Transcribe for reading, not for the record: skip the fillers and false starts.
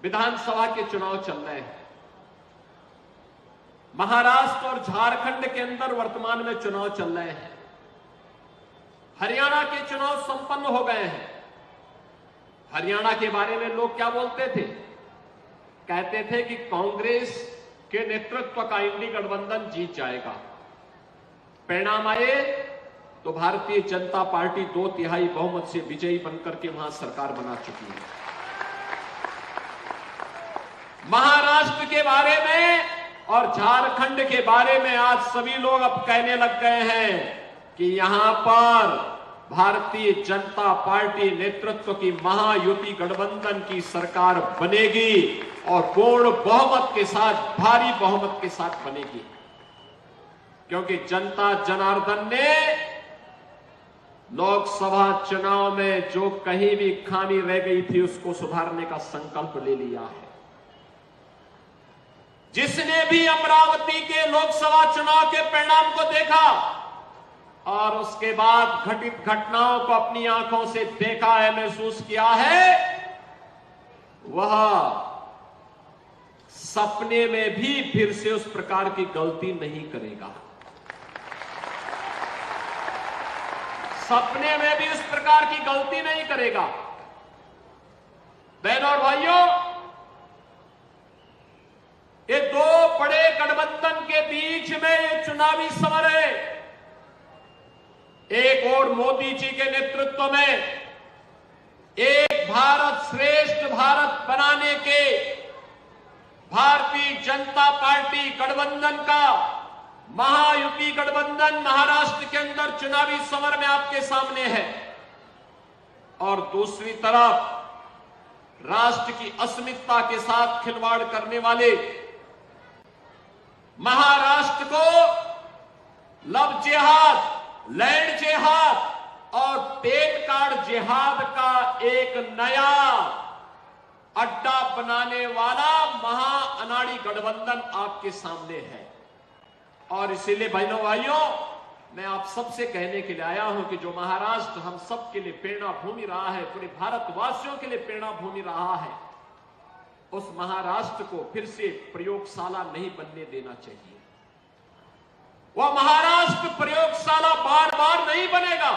विधानसभा के चुनाव चल रहे हैं। महाराष्ट्र और झारखंड के अंदर वर्तमान में चुनाव चल रहे हैं। हरियाणा के चुनाव संपन्न हो गए हैं। हरियाणा के बारे में लोग क्या बोलते थे? कहते थे कि कांग्रेस के नेतृत्व का इंडी गठबंधन जीत जाएगा। परिणाम आए तो भारतीय जनता पार्टी 2/3 बहुमत से विजयी बनकर के वहां सरकार बना चुकी है। महाराष्ट्र के बारे में और झारखंड के बारे में आज सभी लोग अब कहने लग गए हैं कि यहां पर भारतीय जनता पार्टी नेतृत्व की महायुति गठबंधन की सरकार बनेगी और पूर्ण बहुमत के साथ, भारी बहुमत के साथ बनेगी, क्योंकि जनता जनार्दन ने लोकसभा चुनाव में जो कहीं भी खामी रह गई थी उसको सुधारने का संकल्प ले लिया है। जिसने भी अमरावती के लोकसभा चुनाव के परिणाम को देखा और उसके बाद घटित घटनाओं को अपनी आंखों से देखा है, महसूस किया है, वह सपने में भी फिर से उस प्रकार की गलती नहीं करेगा। सपने में भी उस प्रकार की गलती नहीं करेगा। बहनों और भाइयों, ये दो बड़े गठबंधन के बीच में ये चुनावी समर है। एक और मोदी जी के नेतृत्व में एक भारत श्रेष्ठ भारत बनाने के भारतीय जनता पार्टी गठबंधन का महायुति गठबंधन महाराष्ट्र के अंदर चुनावी समर में आपके सामने है। और दूसरी तरफ राष्ट्र की अस्मिता के साथ खिलवाड़ करने वाले महाराष्ट्र को लव जिहाद, लैंड जिहाद और तेल कार्ड जिहाद का एक नया अड्डा बनाने वाला महा अनाड़ी गठबंधन आपके सामने है। और इसीलिए बहनों भाइयों, मैं आप सबसे कहने के लिए आया हूं कि जो महाराष्ट्र हम सब के लिए प्रेरणा भूमि रहा है, पूरे भारतवासियों के लिए प्रेरणा भूमि रहा है, उस महाराष्ट्र को फिर से प्रयोगशाला नहीं बनने देना चाहिए। वह महाराष्ट्र प्रयोगशाला बार बार नहीं बनेगा।